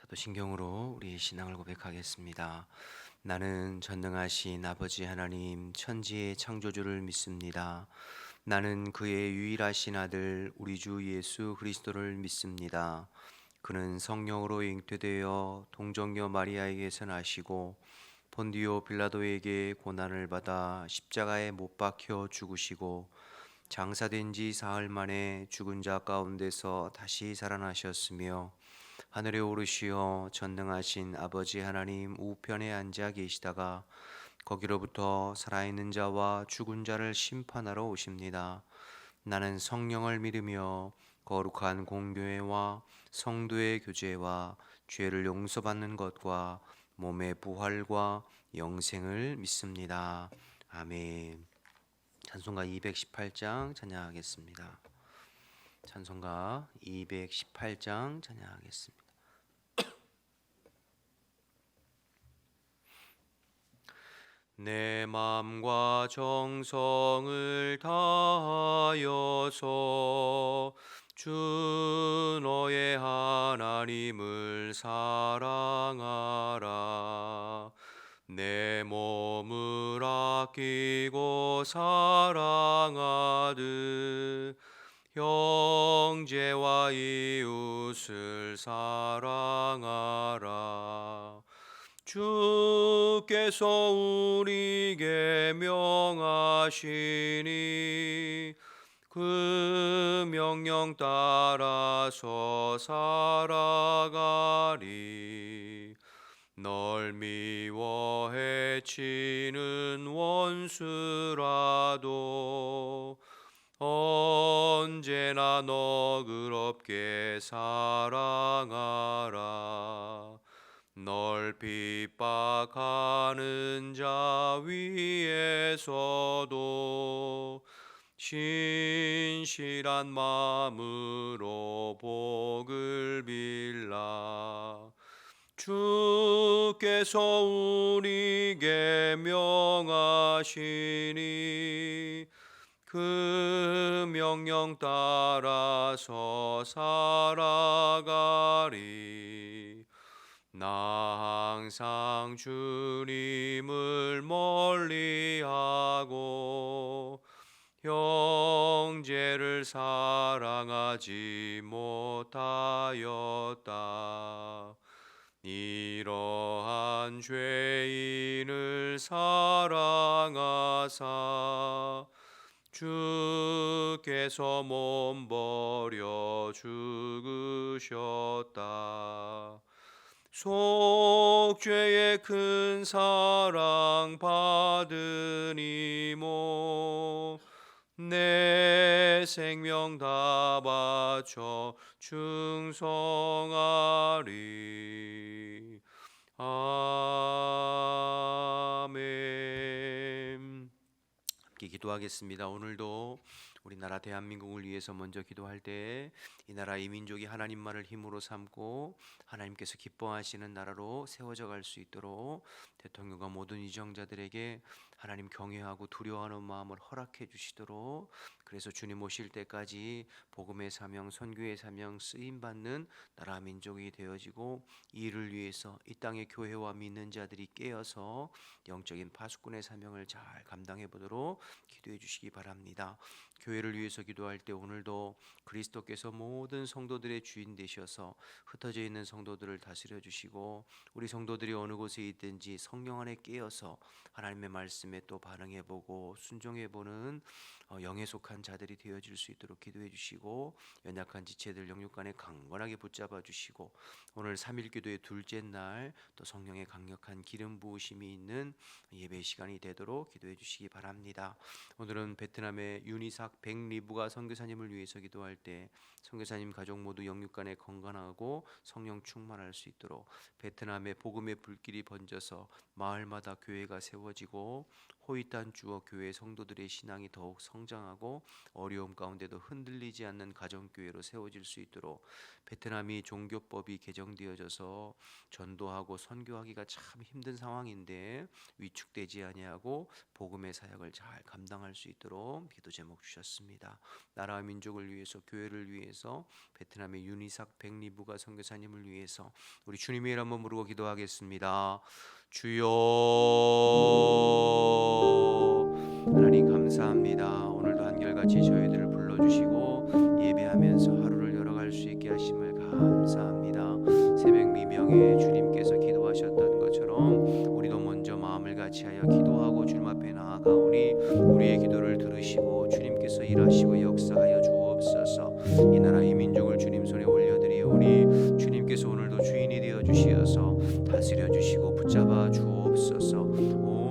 사도신경으로 우리 신앙을 고백하겠습니다. 나는 전능하신 아버지 하나님 천지의 창조주를 믿습니다. 나는 그의 유일하신 아들 우리 주 예수 그리스도를 믿습니다. 그는 성령으로 잉태되어 동정녀 마리아에게서 나시고 본디오 빌라도에게 고난을 받아 십자가에 못 박혀 죽으시고 장사된 지 사흘 만에 죽은 자 가운데서 다시 살아나셨으며 하늘에 오르시어 전능하신 아버지 하나님 우편에 앉아 계시다가 거기로부터 살아있는 자와 죽은 자를 심판하러 오십니다. 나는 성령을 믿으며 거룩한 공교회와 성도의 교제와 죄를 용서받는 것과 몸의 부활과 영생을 믿습니다. 아멘. 찬송가 218장 찬양하겠습니다. 찬송가 218장 찬양하겠습니다. 내 맘과 정성을 다하여서 주 너의 하나님을 사랑하라. 내 몸을 아끼고 사랑하듯 형제와 이웃을 사랑하라. 주께서 우리에게 명하시니 그 명령 따라서 살아가리. 널 미워 해치는 원수라도 언제나 너그럽게 사랑하라. 널 핍박하는 자 위에서도 신실한 마음으로 복을 빌라. 주께서 우리에게 명하시니 그 명령 따라서 살아가리. 나 항상 주님을 멀리하고 형제를 사랑하지 못하였다. 이러한 죄인을 사랑하사 주께서 몸 버려 죽으셨다. 속죄의 큰 사랑 받으니모 내 생명 다 바쳐 충성하리. 아멘. 함께 기도하겠습니다. 오늘도 우리나라 대한민국을 위해서 먼저 기도할 때 이 나라 이 민족이 하나님만을 힘으로 삼고 하나님께서 기뻐하시는 나라로 세워져 갈 수 있도록 대통령과 모든 이정자들에게 하나님 경외하고 두려워하는 마음을 허락해 주시도록, 그래서 주님 오실 때까지 복음의 사명, 선교의 사명 쓰임 받는 나라 민족이 되어지고, 이 일을 위해서 이 땅의 교회와 믿는 자들이 깨어서 영적인 파수꾼의 사명을 잘 감당해 보도록 기도해 주시기 바랍니다. 교회를 위해서 기도할 때 오늘도 그리스도께서 모든 성도들의 주인 되셔서 흩어져 있는 성도들을 다스려 주시고, 우리 성도들이 어느 곳에 있든지 성령 안에 깨어서 하나님의 말씀에 또 반응해 보고 순종해 보는 영에 속한 자들이 되어질 수 있도록 기도해 주시고, 연약한 지체들 영육간에 강건하게 붙잡아 주시고, 오늘 3일 기도의 둘째 날 또 성령의 강력한 기름 부으심이 있는 예배 시간이 되도록 기도해 주시기 바랍니다. 오늘은 베트남의 윤이삭 백리부가 선교사님을 위해서 기도할 때 선교사님 가족 모두 영육간에 건강하고 성령 충만할 수 있도록 베트남의 복음의 불길이 번져서 마을마다 교회가 세워지고 호이탄 주어 교회 성도들의 신앙이 더욱 성장하고 어려움 가운데도 흔들리지 않는 가정교회로 세워질 수 있도록 베트남이 종교법이 개정되어져서 전도하고 선교하기가 참 힘든 상황인데 위축되지 아니하고 복음의 사역을 잘 감당할 수 있도록 기도 제목 주셨습니다. 나라와 민족을 위해서, 교회를 위해서, 베트남의 윤이삭 백리부가 선교사님을 위해서 우리 주님의 이름 한번 부르고 기도하겠습니다. 주여, 하나님 감사합니다. 오늘도 한결같이 저희들을 불러주시고 예배하면서 하루를 열어갈 수 있게 하심을 감사합니다. 새벽 미명에 주님께서 기도하셨던 것처럼 우리도 먼저 마음을 같이하여 기도하고 주님 앞에 나아가오니 우리의 기도를 들으시고 주님께서 일하시고 역사하여 주옵소서. 이 나라 이 민족을 주님 손에 올려드리오니 주님께서 오늘도 주인이 되어 주시어서 다스려 주시고 붙잡아 주옵소서.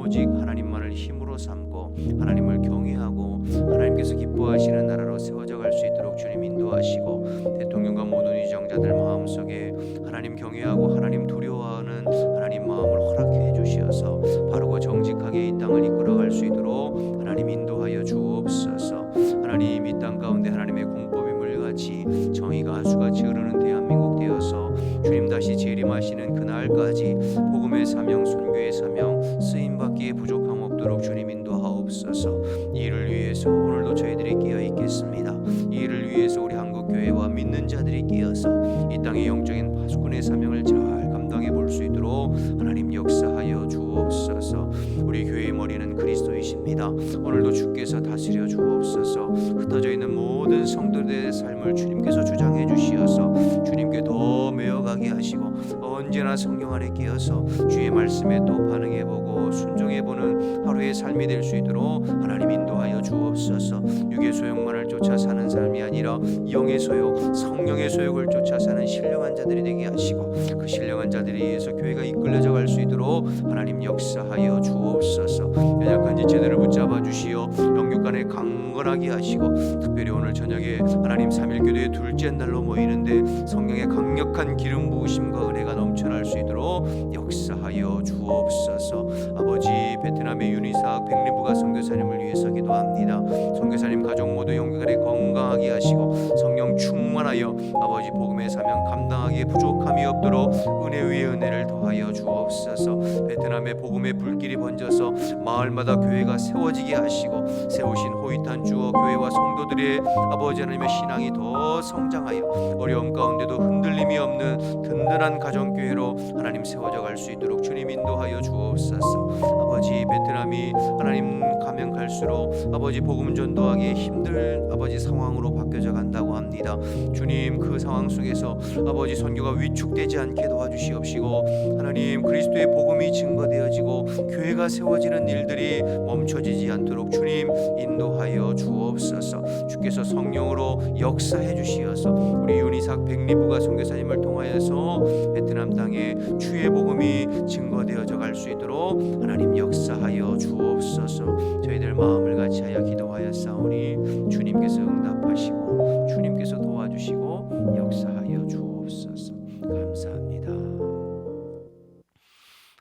오직 하나님만을 힘으로 삼고 하나님을 경외하고 하나님께서 기뻐하시는 나라로 세워져 갈 수 있도록 주님 인도하시고 대통령과 모든 위정자들 마음속에 하나님 경외하고 하나님 두려워하는 하나님 마음을 허락해 주시어서 바르고 정직하게 이 땅을 이끌어갈 수 있도록 하나님 인도하여 주옵소서. 하나님 이 땅 가운데 하나님의 공법이 물같이 정의가 수같이 흐르는 대한민국 되어서 주님 다시 재림하시는 그날까지 복음의 사명, 선교의 사명 쓰임받기에 부족함 없도록 주님 인도하옵소서. 이 일을 위해서 오늘도 저희들이 끼어 있겠습니다. 이 일을 위해서 우리 한국교회와 믿는 자들이 끼어서 이 땅의 영적인 파수꾼의 사명을 잘 감당해 볼 수 있도록 하나님 역사하여 주옵소서. 우리 교회의 머리는 그리스도이십니다. 오늘도 주께서 다스려 주옵소서. 흩어져 있는 모든 성도들의 삶을 주님께서 주장해 주시어서 주님께 더 메어가게 하시고 언제나 성령 안에 끼어서 주의 말씀에 또 반응해보고 순종해보는 하루의 삶이 될 수 있도록 하나님 인도하여 주옵소서. 육의 소욕만을 쫓아 사는 삶이 아니라 영의 소욕, 성령의 소욕을 쫓아 사는 신령한 자들이 되게 하시고 그 신령한 자들에 의해서 교회가 이끌려져 갈 수 있도록 하나님 역사하여 주옵소서. 연약한 지체들을 붙잡아 주시어 영육간에 강건하게 하시고 특별히 오늘 저녁에 하나님 삼일교대의 둘째 날로 모이는데 성령의 강력한 기름 부으심과 은혜가 넘쳐날 수 있도록 역사하여 주옵소서. 아버지 베트남의 윤이삭 백리부가 선교사님을 위해서 기도합니다. 선교사님 가족 모두 영육간에 건강하게 하시고 성령 충만하여 아버지 복음의 사명 감당하기에 부족함이 없도록 은혜 위에 은혜를 더하여 주옵소서. 베트남의 복음의 불길이 번져서 마을마다 교회가 세워지게 하시고 세우신 호이탄 주어 교회와 성도들의 아버지 하나님의 신앙이 더 성장하여 어려움 가운데도 흔들림이 없는 든든한 가정교회로 하나님 세워져 갈 수 있도록 주님 인도하여 주옵소서. 아버지 베트남이 하나님 가면 갈수록 아버지 복음 전도하기에 힘든 아버지 상황으로 바뀌어져 간다고 합니다. 주님 그 상황 속에서 아버지 선교가 위축되지 않게 도와주시옵시고 하나님 그리스도의 복음이 증거되어지고 교회가 세워지는 일들이 멈춰지지 않도록 주님 인도하여 주옵소서. 주께서 성령으로 역사해 주시어서 우리 윤이삭 백리부가 선교사님을 통하여서 베트남 땅에 주의 복음이 증거되어져 갈 수 있도록 하나님 역사하여 주옵소서. 저희들 마음을 같이하여 기도하였사오니 주님께서 응답하시고 주님께서 도와주시고 역사하여 주옵소서. 감사합니다.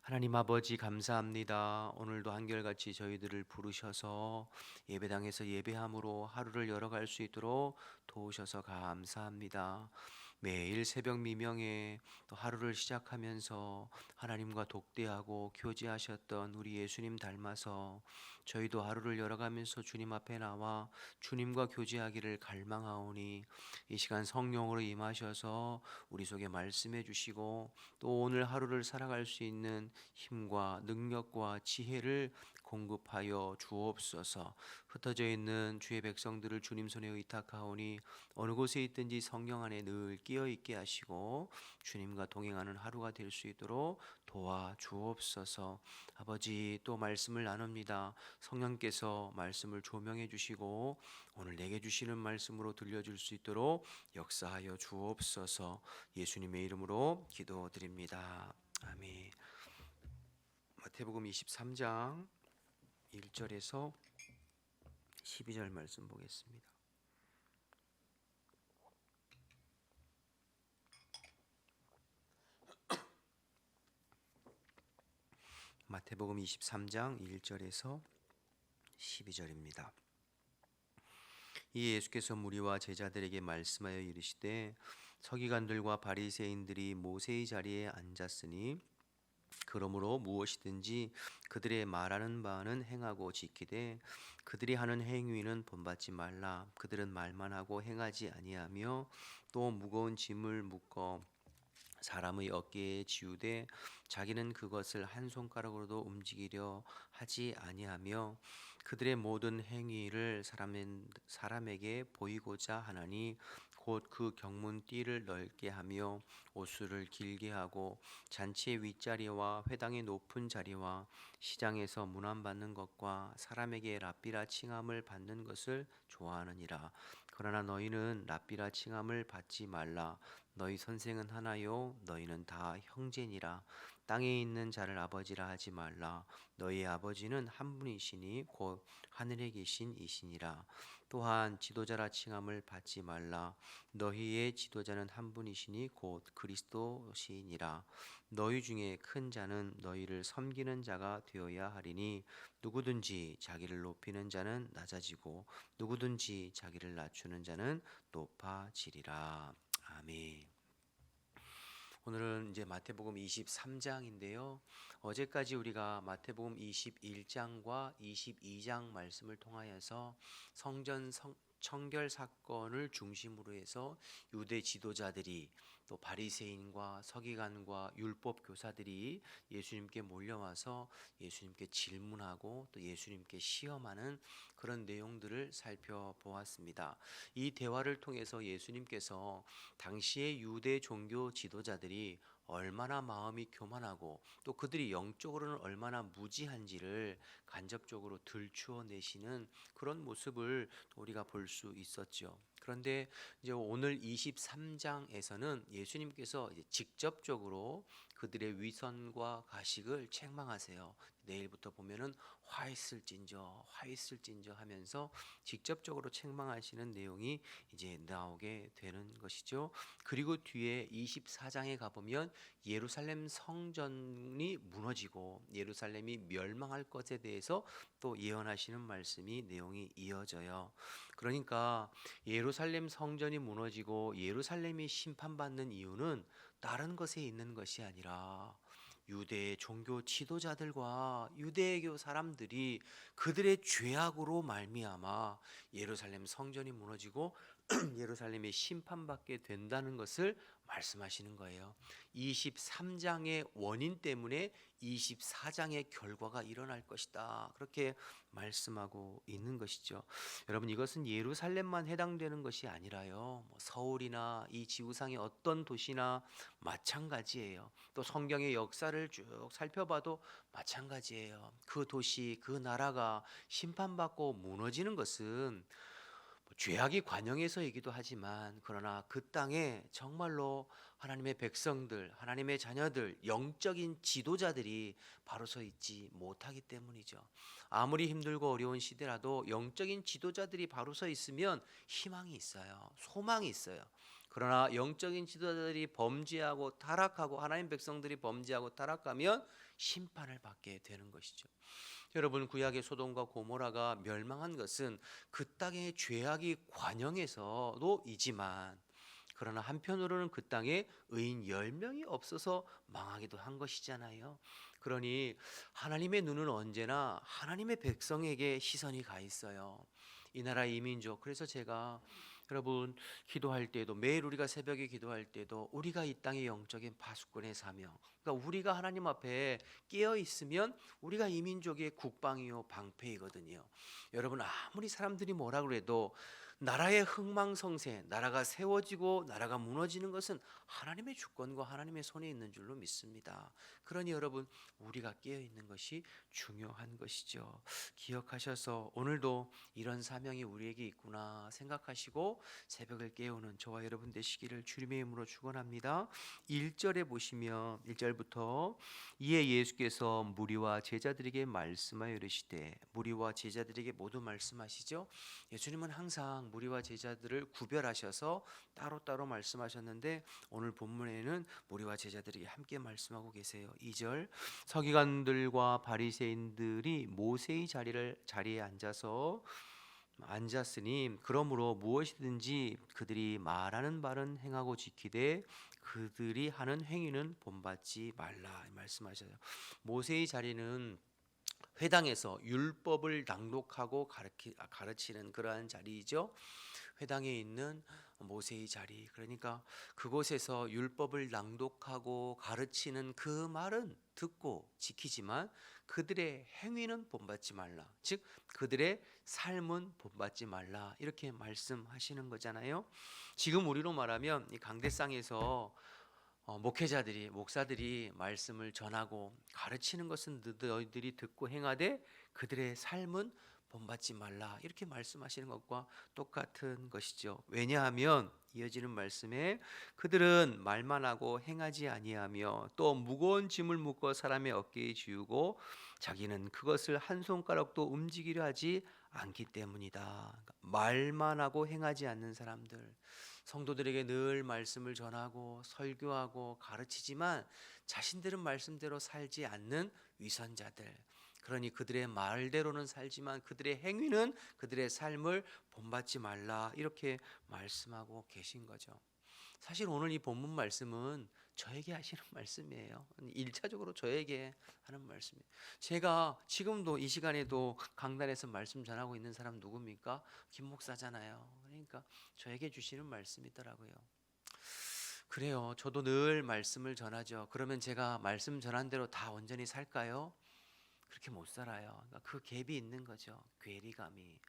하나님 아버지 감사합니다. 오늘도 한결같이 저희들을 부르셔서 예배당에서 예배함으로 하루를 열어갈 수 있도록 도우셔서 감사합니다. 매일 새벽 미명에 또 하루를 시작하면서 하나님과 독대하고 교제하셨던 우리 예수님 닮아서 저희도 하루를 열어가면서 주님 앞에 나와 주님과 교제하기를 갈망하오니 이 시간 성령으로 임하셔서 우리 속에 말씀해 주시고 또 오늘 하루를 살아갈 수 있는 힘과 능력과 지혜를 공급하여 주옵소서. 흩어져 있는 주의 백성들을 주님 손에 의탁하오니 어느 곳에 있든지 성령 안에 늘 끼어 있게 하시고 주님과 동행하는 하루가 될 수 있도록 도와 주옵소서. 아버지 또 말씀을 나눕니다. 성령께서 말씀을 조명해 주시고 오늘 내게 주시는 말씀으로 들려줄 수 있도록 역사하여 주옵소서. 예수님의 이름으로 기도드립니다. 아멘. 마태복음 23장 1절에서 12절 말씀 보겠습니다. 마태복음 23장 1절에서 12절입니다. 이 예수께서 무리와 제자들에게 말씀하여 이르시되 서기관들과 바리새인들이 모세의 자리에 앉았으니 그러므로 무엇이든지 그들의 말하는 바는 행하고 지키되 그들이 하는 행위는 본받지 말라. 그들은 말만 하고 행하지 아니하며 또 무거운 짐을 묶어 사람의 어깨에 지우되 자기는 그것을 한 손가락으로도 움직이려 하지 아니하며 그들의 모든 행위를 사람에게 보이고자 하나니 곧 그 경문 띠를 넓게 하며 옷수를 길게 하고 잔치의 윗자리와 회당의 높은 자리와 시장에서 문안받는 것과 사람에게 랍비라 칭함을 받는 것을 좋아하느니라. 그러나 너희는 랍비라 칭함을 받지 말라. 너희 선생은 하나요 너희는 다 형제니라. 땅에 있는 자를 아버지라 하지 말라. 너희 아버지는 한 분이시니 곧 하늘에 계신 이시니라. 또한 지도자라 칭함을 받지 말라. 너희의 지도자는 한 분이시니 곧 그리스도시니라. 너희 중에 큰 자는 너희를 섬기는 자가 되어야 하리니 누구든지 자기를 높이는 자는 낮아지고 누구든지 자기를 낮추는 자는 높아지리라. 아멘. 오늘은 이제 마태복음 23장인데요. 어제까지 우리가 마태복음 21장과 22장 말씀을 통하여서 성전 청결 사건을 중심으로 해서 유대 지도자들이 또 바리새인과 서기관과 율법 교사들이 예수님께 몰려와서 예수님께 질문하고 또 예수님께 시험하는 그런 내용들을 살펴보았습니다. 이 대화를 통해서 예수님께서 당시의 유대 종교 지도자들이 얼마나 마음이 교만하고 또 그들이 영적으로는 얼마나 무지한지를 간접적으로 들추어 내시는 그런 모습을 우리가 볼 수 있었죠. 그런데 이제 오늘 23장에서는 예수님께서 이제 직접적으로 그들의 위선과 가식을 책망하세요. 내일부터 보면은 화 있을진저 하면서 직접적으로 책망하시는 내용이 이제 나오게 되는 것이죠. 그리고 뒤에 24장에 가보면 예루살렘 성전이 무너지고 예루살렘이 멸망할 것에 대해서 또 예언하시는 말씀이 내용이 이어져요. 그러니까 예루살렘 성전이 무너지고 예루살렘이 심판받는 이유는 다른 것에 있는 것이 아니라 유대 종교 지도자들과 유대교 사람들이 그들의 죄악으로 말미암아 예루살렘 성전이 무너지고 예루살렘이 심판받게 된다는 것을 말씀하시는 거예요. 23장의 원인 때문에 24장의 결과가 일어날 것이다. 그렇게 말씀하고 있는 것이죠. 여러분, 이것은 예루살렘만 해당되는 것이 아니라요. 서울이나 이 지구상의 어떤 도시나 마찬가지예요. 또 성경의 역사를 쭉 살펴봐도 마찬가지예요. 그 도시, 그 나라가 심판받고 무너지는 것은 죄악이 관영해서이기도 하지만 그러나 그 땅에 정말로 하나님의 백성들, 하나님의 자녀들, 영적인 지도자들이 바로 서 있지 못하기 때문이죠. 아무리 힘들고 어려운 시대라도 영적인 지도자들이 바로 서 있으면 희망이 있어요. 소망이 있어요. 그러나 영적인 지도자들이 범죄하고 타락하고 하나님 백성들이 범죄하고 타락하면 심판을 받게 되는 것이죠. 여러분, 구약의 소돔과 고모라가 멸망한 것은 그 땅의 죄악이 관영해서도이지만 그러나 한편으로는 그 땅에 의인 10명이 없어서 망하기도 한 것이잖아요. 그러니 하나님의 눈은 언제나 하나님의 백성에게 시선이 가 있어요. 이 나라 이민족. 그래서 제가 여러분 기도할 때도 매일 우리가 새벽에 기도할 때도 우리가 이 땅의 영적인 파수꾼의 사명, 그러니까 우리가 하나님 앞에 깨어 있으면 우리가 이 민족의 국방이요 방패이거든요. 여러분, 아무리 사람들이 뭐라 그래도 나라의 흥망성쇠, 나라가 세워지고 나라가 무너지는 것은 하나님의 주권과 하나님의 손에 있는 줄로 믿습니다. 그러니 여러분, 우리가 깨어 있는 것이 중요한 것이죠. 기억하셔서 오늘도 이런 사명이 우리에게 있구나 생각하시고 새벽을 깨우는 저와 여러분 되시기를 주님의 이름으로 축원합니다. 1절에 보시면 1절부터 이에 예수께서 무리와 제자들에게 말씀하여 이르시되, 무리와 제자들에게 모두 말씀하시죠. 예수님은 항상 항상 무리와 제자들을 구별하셔서 따로따로 말씀하셨는데 오늘 본문에는 무리와 제자들이 함께 말씀하고 계세요. 2절 서기관들과 바리새인들이 모세의 자리에 앉았으니 그러므로 무엇이든지 그들이 말하는 바는 행하고 지키되 그들이 하는 행위는 본받지 말라 말씀하셔요. 모세의 자리는 회당에서 율법을 낭독하고 가르치는 그러한 자리이죠. 회당에 있는 모세의 자리, 그러니까 그곳에서 율법을 낭독하고 가르치는 그 말은 듣고 지키지만 그들의 행위는 본받지 말라, 즉 그들의 삶은 본받지 말라, 이렇게 말씀하시는 거잖아요. 지금 우리로 말하면 이 강대상에서 목사들이 말씀을 전하고 가르치는 것은 너희들이 듣고 행하되 그들의 삶은 본받지 말라, 이렇게 말씀하시는 것과 똑같은 것이죠. 왜냐하면 이어지는 말씀에 그들은 말만 하고 행하지 아니하며 또 무거운 짐을 묶어 사람의 어깨에 지우고 자기는 그것을 한 손가락도 움직이려 하지 않기 때문이다. 그러니까 말만 하고 행하지 않는 사람들, 성도들에게 늘 말씀을 전하고 설교하고 가르치지만 자신들은 말씀대로 살지 않는 위선자들, 그러니 그들의 말대로는 살지만 그들의 행위는 그들의 삶을 본받지 말라, 이렇게 말씀하고 계신 거죠. 사실 오늘 이 본문 말씀은 저에게 하시는 말씀이에요. 1차적으로 저에게 하는 말씀이에요. 제가 지금도 이 시간에도 강단에서 말씀 전하고 있는 사람 누굽니까? 김 목사잖아요. 그러니까 저에게 주시는 말씀이더라고요. 그래요. 저도 늘 말씀을 전하죠. 그러면 제가 말씀 전한 대로 다 온전히 살까요? 그렇게 못 살아요. 그러니까 그 갭이 있는 거죠. 괴리감이.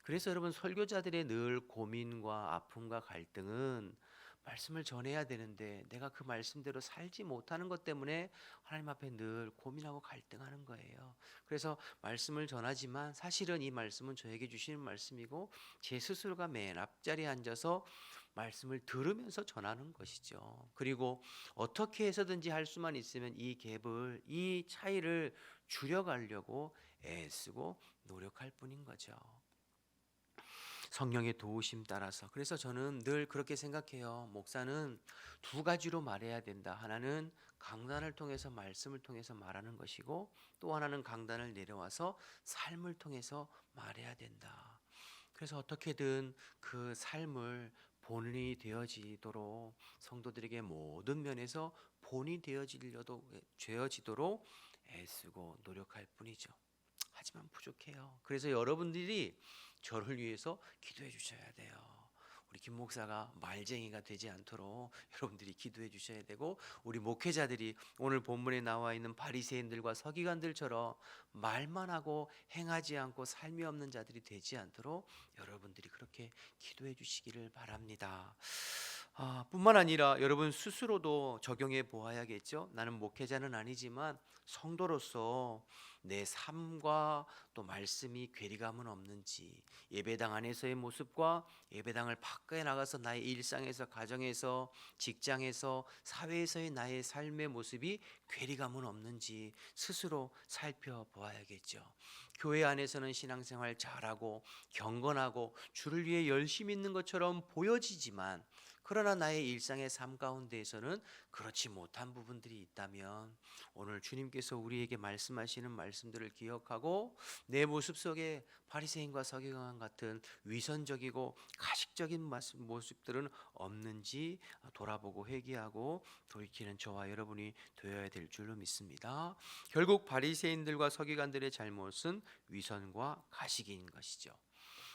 그래서 여러분, 설교자들의 늘 고민과 아픔과 갈등은 말씀을 전해야 되는데 내가 그 말씀대로 살지 못하는 것 때문에 하나님 앞에 늘 고민하고 갈등하는 거예요. 그래서 말씀을 전하지만 사실은 이 말씀은 저에게 주시는 말씀이고 제 스스로가 맨 앞자리에 앉아서 말씀을 들으면서 전하는 것이죠. 그리고 어떻게 해서든지 할 수만 있으면 이 차이를 줄여가려고 애쓰고 노력할 뿐인 거죠. 성령의 도우심 따라서. 그래서 저는 늘 그렇게 생각해요. 목사는 두 가지로 말해야 된다. 하나는 강단을 통해서 말씀을 통해서 말하는 것이고 또 하나는 강단을 내려와서 삶을 통해서 말해야 된다. 그래서 어떻게든 그 삶을 본이 되어지도록 성도들에게 모든 면에서 본이 되어지도록 애쓰고 노력할 뿐이죠. 하지만 부족해요. 그래서 여러분들이 저를 위해서 기도해 주셔야 돼요. 우리 김 목사가 말쟁이가 되지 않도록 여러분들이 기도해 주셔야 되고, 우리 목회자들이 오늘 본문에 나와 있는 바리새인들과 서기관들처럼 말만 하고 행하지 않고 삶이 없는 자들이 되지 않도록 여러분들이 그렇게 기도해 주시기를 바랍니다. 뿐만 아니라 여러분 스스로도 적용해 보아야겠죠. 나는 목회자는 아니지만 성도로서 내 삶과 또 말씀이 괴리감은 없는지, 예배당 안에서의 모습과 예배당을 밖에 나가서 나의 일상에서, 가정에서, 직장에서, 사회에서의 나의 삶의 모습이 괴리감은 없는지 스스로 살펴보아야겠죠. 교회 안에서는 신앙생활 잘하고 경건하고 주를 위해 열심히 있는 것처럼 보여지지만 그러나 나의 일상의 삶 가운데에서는 그렇지 못한 부분들이 있다면 오늘 주님께서 우리에게 말씀하시는 말씀들을 기억하고 내 모습 속에 바리새인과 서기관 같은 위선적이고 가식적인 모습들은 없는지 돌아보고 회개하고 돌이키는 저와 여러분이 되어야 될 줄로 믿습니다. 결국 바리새인들과 서기관들의 잘못은 위선과 가식인 것이죠.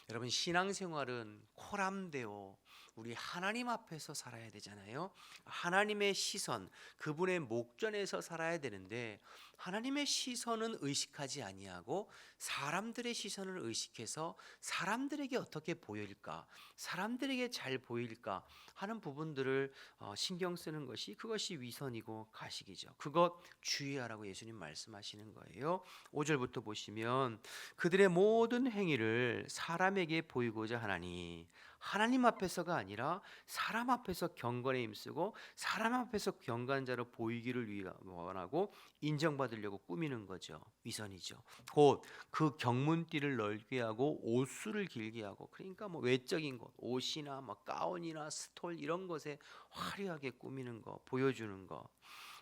여러분, 신앙생활은 코람데오, 우리 하나님 앞에서 살아야 되잖아요. 하나님의 시선, 그분의 목전에서 살아야 되는데 하나님의 시선은 의식하지 아니하고 사람들의 시선을 의식해서 사람들에게 어떻게 보일까, 사람들에게 잘 보일까 하는 부분들을 신경 쓰는 것이, 그것이 위선이고 가식이죠. 그것 주의하라고 예수님 말씀하시는 거예요. 5절부터 보시면 그들의 모든 행위를 사람에게 보이고자 하나니 하나님 앞에서가 아니라 사람 앞에서 경건에 힘쓰고 사람 앞에서 경건한 자로 보이기를 원하고 인정받으려고 꾸미는 거죠. 위선이죠. 곧 그 경문띠를 넓게 하고 옷수를 길게 하고, 그러니까 뭐 외적인 것, 옷이나 뭐 가운이나 스톨 이런 것에 화려하게 꾸미는 거, 보여주는 거.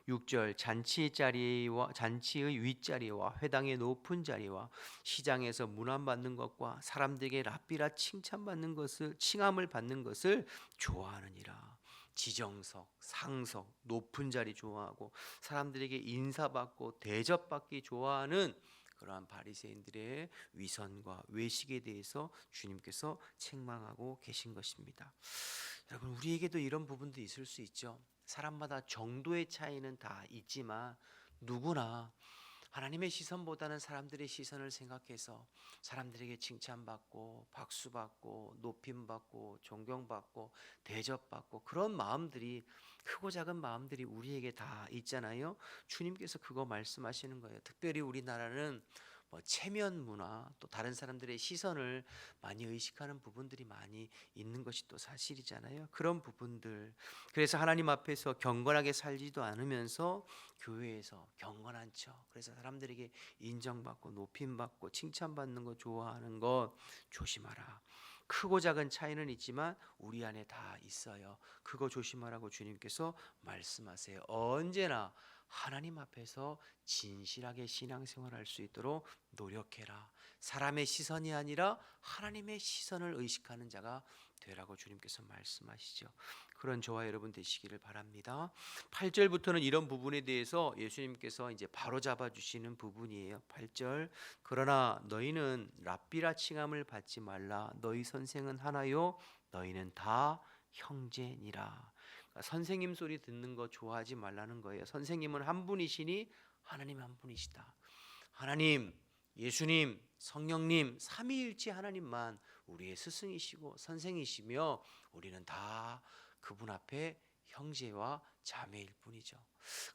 6절 잔치의 윗자리와 회당의 높은 자리와 시장에서 문안받는 것과 사람들에게 랍비라 칭찬받는 것을, 칭함을 받는 것을 좋아하느니라. 지정석, 상석, 높은 자리 좋아하고 사람들에게 인사받고 대접받기 좋아하는 그러한 바리새인들의 위선과 외식에 대해서 주님께서 책망하고 계신 것입니다. 여러분, 우리에게도 이런 부분도 있을 수 있죠. 사람마다 정도의 차이는 다 있지만 누구나 하나님의 시선보다는 사람들의 시선을 생각해서 사람들에게 칭찬받고 박수받고 높임받고 존경받고 대접받고, 그런 마음들이, 크고 작은 마음들이 우리에게 다 있잖아요. 주님께서 그거 말씀하시는 거예요. 특별히 우리나라는 뭐 체면 문화, 또 다른 사람들의 시선을 많이 의식하는 부분들이 많이 있는 것이 또 사실이잖아요. 그런 부분들, 그래서 하나님 앞에서 경건하게 살지도 않으면서 교회에서 경건한 척, 그래서 사람들에게 인정받고 높임받고 칭찬받는 거 좋아하는 것 조심하라. 크고 작은 차이는 있지만 우리 안에 다 있어요. 그거 조심하라고 주님께서 말씀하세요. 언제나 하나님 앞에서 진실하게 신앙생활할 수 있도록 노력해라. 사람의 시선이 아니라 하나님의 시선을 의식하는 자가 되라고 주님께서 말씀하시죠. 그런 저와 여러분 되시기를 바랍니다. 8절부터는 이런 부분에 대해서 예수님께서 이제 바로 잡아 주시는 부분이에요. 8절, 그러나 너희는 랍비라 칭함을 받지 말라. 너희 선생은 하나요 너희는 다 형제니라. 그러니까 선생님 소리 듣는 거 좋아하지 말라는 거예요. 선생님은 한 분이시니 하나님 한 분이시다. 하나님, 예수님, 성령님, 삼위일체 하나님만 우리의 스승이시고 선생이시며 우리는 다 그분 앞에 형제와 자매일 뿐이죠.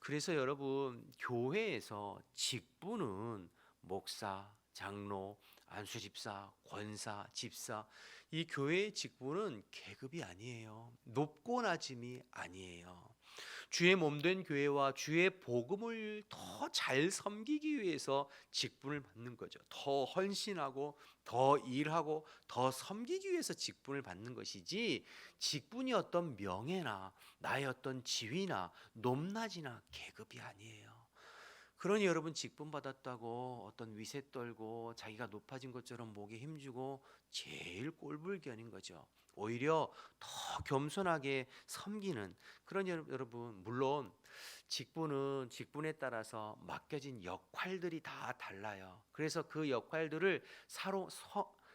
그래서 여러분, 교회에서 직분은 목사, 장로, 안수집사, 권사, 집사, 이 교회의 직분은 계급이 아니에요. 높고 낮음이 아니에요. 주의 몸된 교회와 주의 복음을 더 잘 섬기기 위해서 직분을 받는 거죠. 더 헌신하고 더 일하고 더 섬기기 위해서 직분을 받는 것이지, 직분이 어떤 명예나 나의 어떤 지위나 높낮이나 계급이 아니에요. 그러니 여러분, 직분 받았다고 어떤 위세 떨고 자기가 높아진 것처럼 목에 힘주고 제일 꼴불견인 거죠. 오히려 더 겸손하게 섬기는 그런, 여러분, 물론 직분은 직분에 따라서 맡겨진 역할들이 다 달라요. 그래서 그 역할들을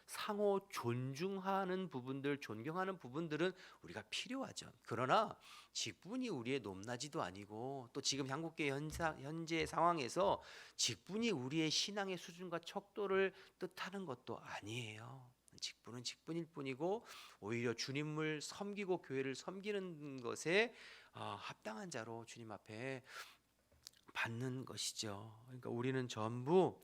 상호 존중하는 부분들, 존경하는 부분들은 우리가 필요하죠. 그러나 직분이 우리의 높낮이도 아니고, 또 지금 한국계 현재 상황에서 직분이 우리의 신앙의 수준과 척도를 뜻하는 것도 아니에요. 직분은 직분일 뿐이고, 오히려 주님을 섬기고 교회를 섬기는 것에 합당한 자로 주님 앞에 받는 것이죠. 그러니까 우리는 전부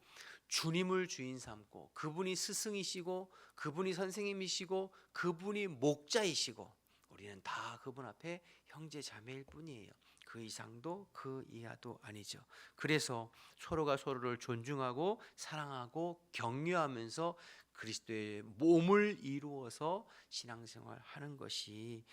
주님을 주인 삼고, 그분이 스승이시고 그분이 선생님이시고 그분이 목자이시고, 우리는 다 그분 앞에 형제 자매일 뿐이에요. 그 이상도 그 이하도 아니죠. 그래서 서로가 서로를 존중하고 사랑하고 격려하면서 그리스도의 몸을 이루어서 신앙생활 하는 것일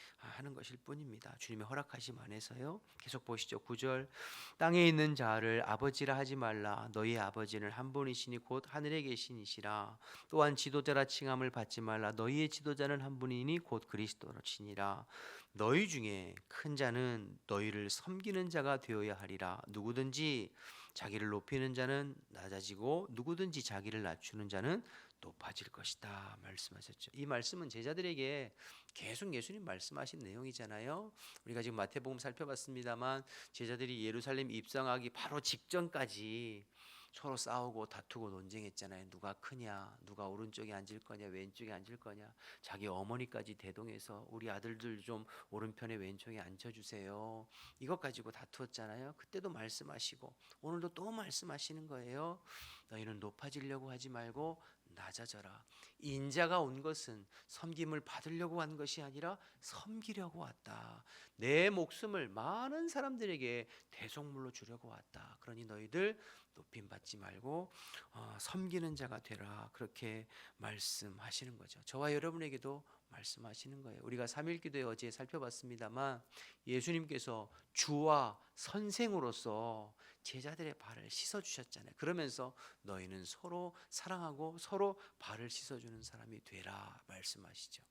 뿐입니다. 주님의 허락하심 안에서요. 계속 보시죠. 9절, 땅에 있는 자를 아버지라 하지 말라. 너희 아버지는 한 분이시니 곧 하늘에 계시니시라. 또한 지도자라 칭함을 받지 말라. 너희의 지도자는 한 분이니 곧 그리스도시니라. 너희 중에 큰 자는 너희를 섬기는 자가 되어야 하리라. 누구든지 자기를 높이는 자는 낮아지고 누구든지 자기를 낮추는 자는 높아질 것이다 말씀하셨죠. 이 말씀은 제자들에게 계속 예수님 말씀하신 내용이잖아요. 우리가 지금 마태복음 살펴봤습니다만 제자들이 예루살렘 입성하기 바로 직전까지 서로 싸우고 다투고 논쟁했잖아요. 누가 크냐, 누가 오른쪽에 앉을 거냐, 왼쪽에 앉을 거냐. 자기 어머니까지 대동해서 우리 아들들 좀 오른편에 왼쪽에 앉혀주세요. 이것 가지고 다투었잖아요. 그때도 말씀하시고 오늘도 또 말씀하시는 거예요. 너희는 높아지려고 하지 말고 낮아져라. 인자가 온 것은 섬김을 받으려고 한 것이 아니라 섬기려고 왔다. 내 목숨을 많은 사람들에게 대속물로 주려고 왔다. 그러니 너희들 높임 받지 말고 섬기는 자가 되라. 그렇게 말씀하시는 거죠. 저와 여러분에게도 말씀하시는 거예요. 우리가 3.1 기도에 어제 살펴봤습니다만 예수님께서 주와 선생으로서 제자들의 발을 씻어주셨잖아요. 그러면서 너희는 서로 사랑하고 서로 발을 씻어주는 사람이 되라 말씀하시죠.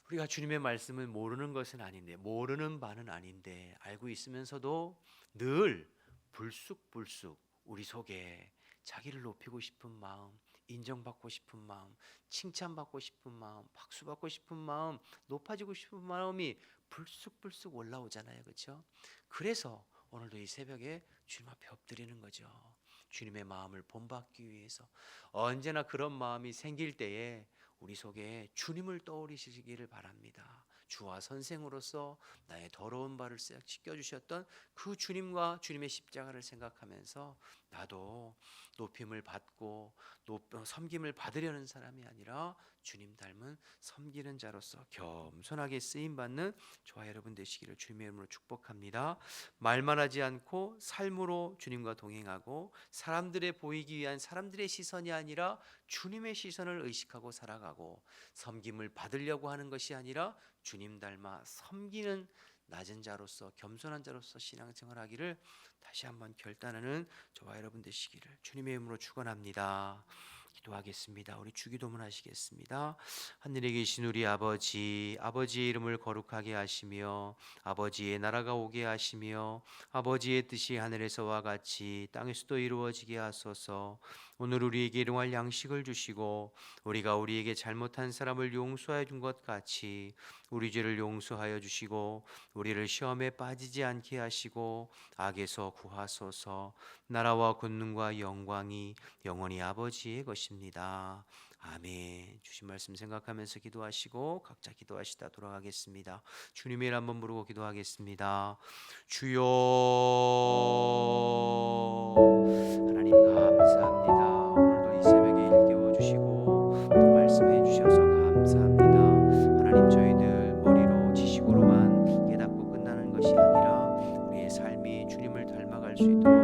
우리가 주님의 말씀을 모르는 것은 아닌데, 모르는 바는 아닌데, 알고 있으면서도 늘 불쑥불쑥 우리 속에 자기를 높이고 싶은 마음, 인정받고 싶은 마음, 칭찬받고 싶은 마음, 박수받고 싶은 마음, 높아지고 싶은 마음이 불쑥불쑥 올라오잖아요. 그렇죠? 그래서 오늘도 이 새벽에 주님 앞에 엎드리는 거죠. 주님의 마음을 본받기 위해서. 언제나 그런 마음이 생길 때에 우리 속에 주님을 떠올리시기를 바랍니다. 주와 선생으로서 나의 더러운 발을 싹 씻겨주셨던 그 주님과 주님의 십자가를 생각하면서 나도 높임을 받고 섬김을 받으려는 사람이 아니라 주님 닮은 섬기는 자로서 겸손하게 쓰임받는 저와 여러분 되시기를 주님의 이름으로 축복합니다. 말만 하지 않고 삶으로 주님과 동행하고 사람들의 보이기 위한 사람들의 시선이 아니라 주님의 시선을 의식하고 살아가고 섬김을 받으려고 하는 것이 아니라 주님 닮아 섬기는 낮은 자로서 겸손한 자로서 신앙생활 하기를 다시 한번 결단하는 저와 여러분 되시기를 주님의 이름으로 축원합니다. 기도하겠습니다. 우리 주기도문 하시겠습니다. 하늘에 계신 우리 아버지, 아버지의 이름을 거룩하게 하시며 아버지의 나라가 오게 하시며 아버지의 뜻이 하늘에서와 같이 땅에서도 이루어지게 하소서. 오늘 우리에게 일용할 양식을 주시고 우리가 우리에게 잘못한 사람을 용서해 준 것 같이 우리 죄를 용서하여 주시고 우리를 시험에 빠지지 않게 하시고 악에서 구하소서. 나라와 권능과 영광이 영원히 아버지의 것입니다. 아멘. 주신 말씀 생각하면서 기도하시고 각자 기도하시다 돌아가겠습니다. 주님의 이름 한번 부르고 기도하겠습니다. 주여. 하나님 감사합니다. 오늘도 이 새벽에 일깨워 주시고 또 말씀해 주셔서 감사합니다. 하나님 저희들 머리로 지식으로만 깨닫고 끝나는 것이 아니라 우리의 삶이 주님을 닮아갈 수 있도록